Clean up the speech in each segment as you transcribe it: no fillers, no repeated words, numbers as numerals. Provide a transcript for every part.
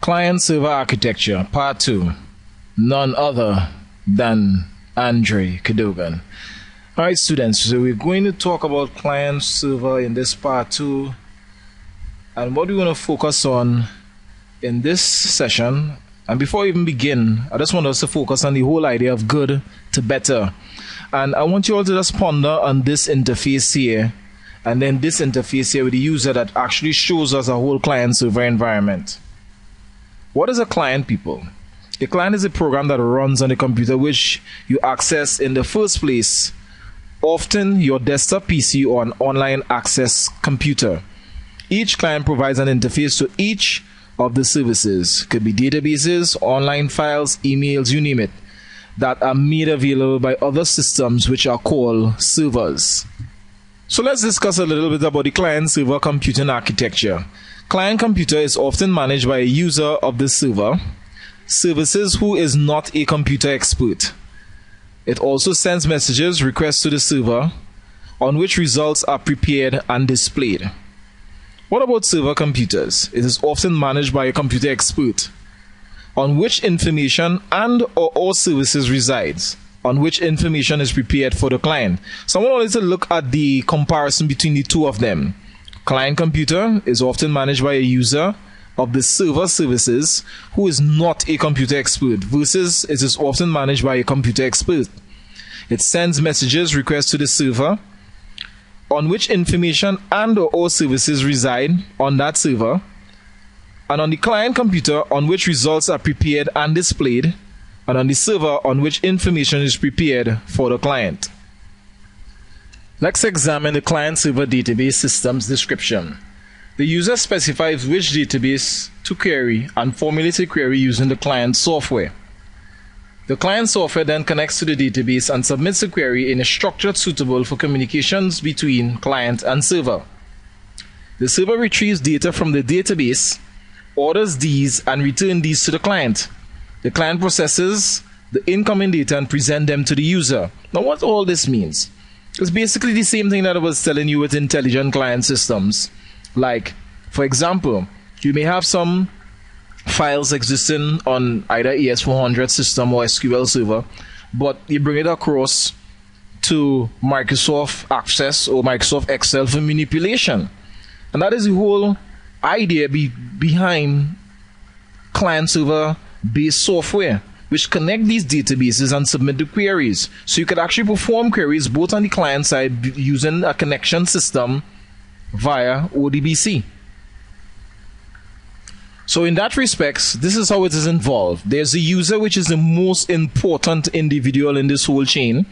Client-server architecture, part 2. None other than Andre Cadogan. Alright students, so we're going to talk about client-server in this part 2. And what we're going to focus on in this session, and before we even begin, I just want us to focus on the whole idea of good to better. And I want you all to just ponder on this interface here, and then this interface here with the user that actually shows us a whole client-server environment. What is a client, people? A client is a program that runs on the computer which you access in the first place, often your desktop PC or an online access computer. Each client provides an interface to each of the services. Could be databases, online files, emails, you name it, that are made available by other systems which are called servers. So let's discuss a little bit about the client-server computing architecture. Client computer is often managed by a user of the server services who is not a computer expert. It also sends messages, requests to the server, on which results are prepared and displayed. What about server computers? It is often managed by a computer expert, on which information and or all services resides, on which information is prepared for the client. So I want to look at the comparison between the two of them. Client computer is often managed by a user of the server services who is not a computer expert, versus it is often managed by a computer expert. It sends messages, requests to the server, on which information and or all services reside on that server, and on the client computer on which results are prepared and displayed, and on the server on which information is prepared for the client. Let's examine the client-server database system's description. The user specifies which database to query and formulates a query using the client software. The client software then connects to the database and submits the query in a structure suitable for communications between client and server. The server retrieves data from the database, orders these, and returns these to the client. The client processes the incoming data and presents them to the user. Now, what all this means? It's basically the same thing that I was telling you with intelligent client systems. Like, for example, you may have some files existing on either AS400 system or SQL server, but you bring it across to Microsoft Access or Microsoft Excel for manipulation. And that is the whole idea behind client-server based software, which connect these databases and submit the queries. So you could actually perform queries both on the client side using a connection system via ODBC. So in that respect, this is how it is involved. There's the user, which is the most important individual in this whole chain.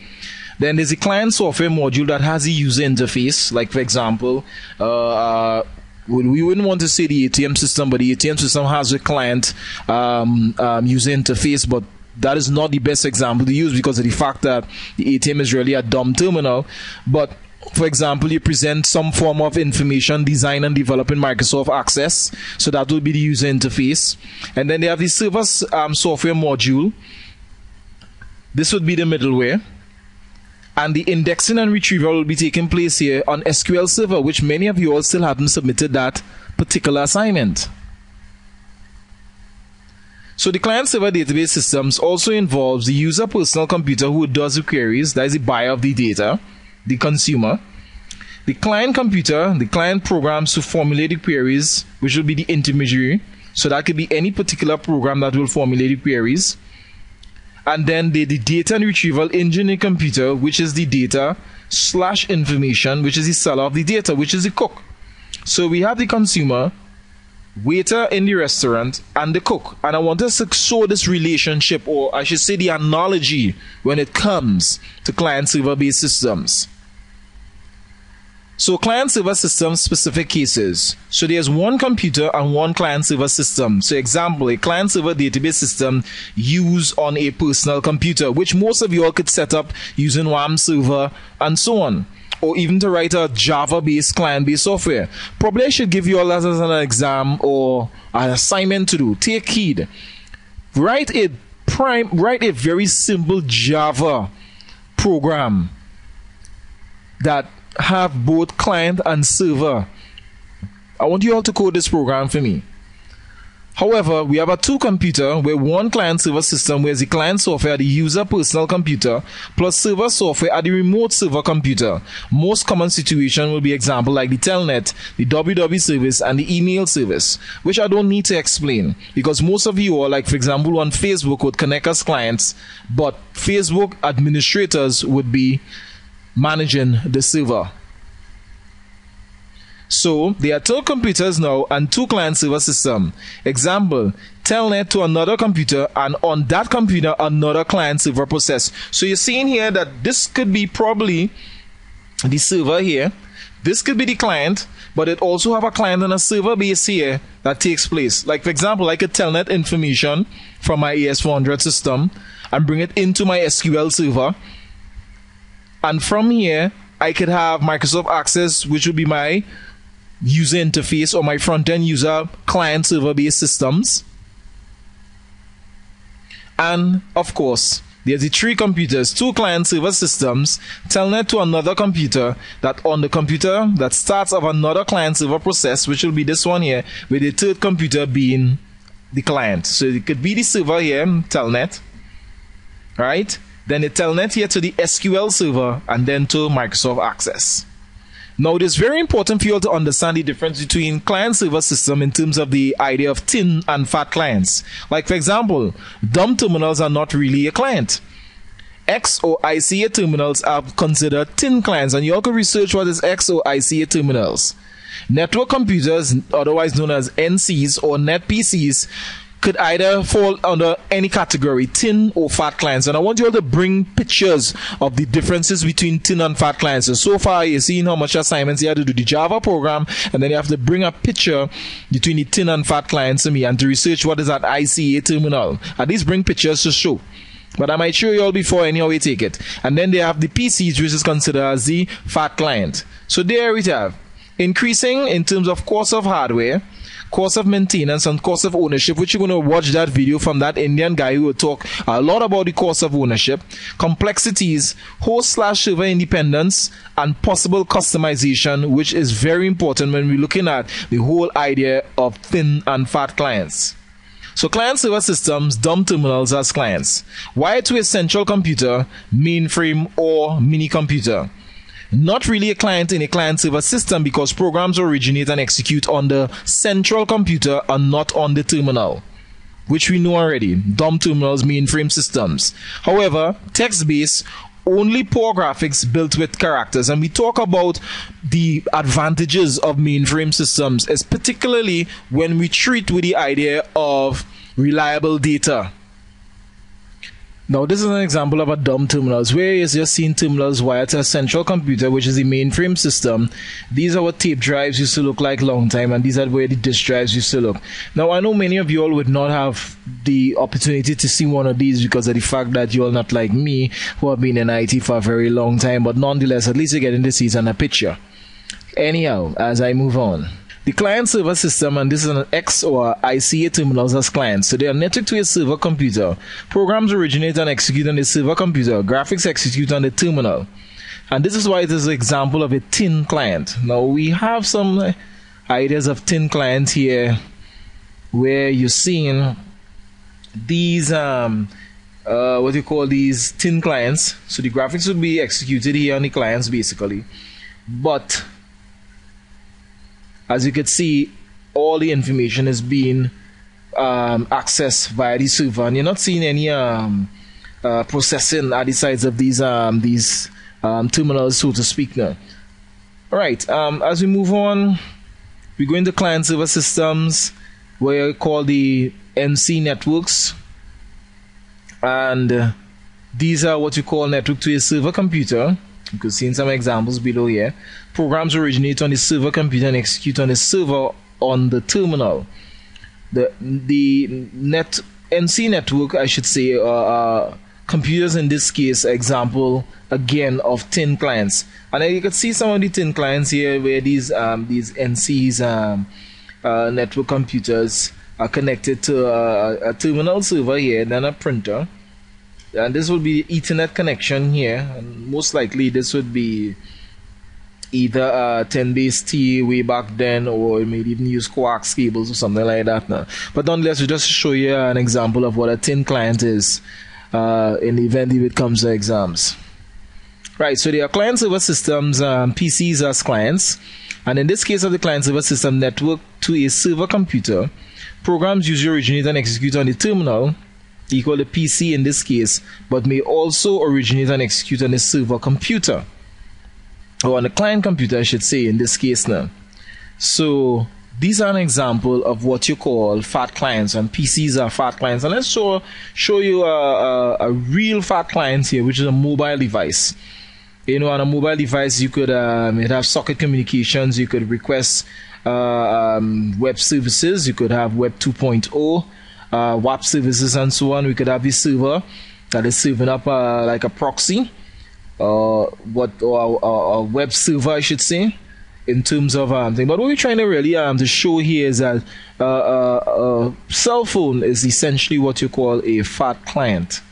Then there's the client software module that has a user interface. Like, for example, we wouldn't want to say the ATM system, but the ATM system has a client user interface, but that is not the best example to use because of the fact that the ATM is really a dumb terminal. But for example, you present some form of information designed and developed in Microsoft Access, so that will be the user interface. And then they have the server software module. This would be the middleware. And the indexing and retrieval will be taking place here on SQL Server, which many of you all still haven't submitted that particular assignment. So the client-server database systems also involves the user personal computer who does the queries, that is the buyer of the data, the consumer. The client computer, the client programs to formulate the queries, which will be the intermediary. So that could be any particular program that will formulate the queries. And then the data and retrieval engine in computer, which is the data / information, which is the seller of the data, which is the cook. So we have the consumer, waiter in the restaurant, and the cook. And I want us to show this relationship, or I should say the analogy, when it comes to client-server based systems. So client-server system specific cases. So there's one computer and one client-server system. So example, a client-server database system used on a personal computer, which most of you all could set up using WAM server and so on. Or even to write a Java-based client-based software. Probably I should give you all that as an exam or an assignment to do. Take heed. Write a very simple Java program that have both client and server. I want you all to code this program for me. However, we have a two computer where one client server system where the client software at the user personal computer plus server software at the remote server computer. Most common situation will be example like the telnet, the www service and the email service, which I don't need to explain because most of you are like, for example, on Facebook would connect as clients, but Facebook administrators would be managing the server. So there are two computers now and two client server system. Example, telnet to another computer and on that computer another client server process. So you're seeing here that this could be probably the server here. This could be the client, but it also have a client and a server base here that takes place. Like for example, I could telnet information from my AS400 system and bring it into my SQL server. And from here, I could have Microsoft Access, which would be my user interface or my front-end user client server based systems. And of course, there's the three computers, two client server systems, telnet to another computer that on the computer that starts of another client server process, which will be this one here, with the third computer being the client. So it could be the server here, telnet, right? Then the telnet here to the SQL server and then to Microsoft Access. Now it is very important for you all to understand the difference between client-server system in terms of the idea of thin and fat clients. Like for example, dumb terminals are not really a client. X or ICA terminals are considered thin clients, and you all can research what is X or ICA terminals. Network computers, otherwise known as NCs or net PCs, could either fall under any category, thin or fat clients. And I want you all to bring pictures of the differences between thin and fat clients. So far, you're seeing how much assignments you have to do the Java program, and then you have to bring a picture between the thin and fat clients to me and to research what is that ICA terminal. At least bring pictures to show. But I might show you all before anyhow we take it. And then they have the PCs, which is considered as the fat client. So there we have. Increasing in terms of cost of hardware, cost of maintenance and cost of ownership, which you're going to watch that video from that Indian guy who will talk a lot about the cost of ownership, complexities, host/server independence, and possible customization, which is very important when we're looking at the whole idea of thin and fat clients. So client-server systems, dumb terminals as clients. Wired to a central computer, mainframe or minicomputer. Not really a client in a client-server system because programs originate and execute on the central computer and not on the terminal, which we know already. Dumb terminals, mainframe systems. However, text-based, only poor graphics built with characters. And we talk about the advantages of mainframe systems, is particularly when we treat with the idea of reliable data. Now this is an example of a dumb terminals where you're just seeing terminals wired to a central computer, which is the mainframe system. These are what tape drives used to look like long time, and these are where the disk drives used to look. Now I know many of you all would not have the opportunity to see one of these because of the fact that you are not like me who have been in IT for a very long time, but nonetheless at least you're getting to see it on a picture. Anyhow, as I move on. The client-server system, and this is an X or ICA terminals as clients. So they are networked to a server computer. Programs originate and execute on the server computer. Graphics execute on the terminal. And this is why it is an example of a thin client. Now we have some ideas of thin clients here where you're seeing these what you call these thin clients. So the graphics would be executed here on the clients basically. But as you can see, all the information is being accessed via the server, and you're not seeing any processing at the sides of these terminals, so to speak. Now, all right. As we move on, we go into client-server systems, where you call the MC networks, and these are what you call network to a server computer. You can see in some examples below here. Programs originate on the server computer and execute on the server on the terminal. The NC network, I should say, computers in this case, example again of thin clients. And then you can see some of the thin clients here where these NC's network computers are connected to a terminal server here, then a printer. And this will be Ethernet connection here, and most likely this would be either 10 base T way back then, or maybe even use coax cables or something like that now. But nonetheless, we just show you an example of what a tin client is in the event if it comes to exams. Right, so there are client server systems, PCs as clients, and in this case of the client server system network to a server computer, programs usually originate and execute on the terminal, equal to PC in this case, but may also originate and execute on the server computer, or on the client computer I should say in this case now. So these are an example of what you call fat clients, and PCs are fat clients. And let's show you a real fat client here, which is a mobile device. You know, on a mobile device, you could it have socket communications. You could request web services. You could have Web 2.0, WAP services, and so on. We could have this server that is serving up like a proxy, or a web server, I should say, in terms of thing. But what we're trying to really to show here is that a cell phone is essentially what you call a fat client.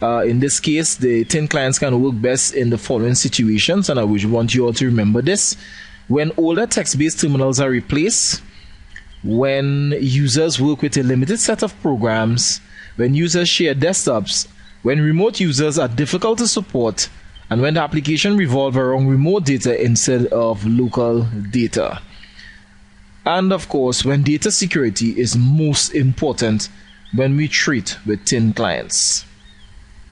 In this case, the tin clients can work best in the following situations, and I would want you all to remember this. When older text-based terminals are replaced, when users work with a limited set of programs, when users share desktops, when remote users are difficult to support, and when the application revolves around remote data instead of local data. And of course, when data security is most important when we treat with tin clients.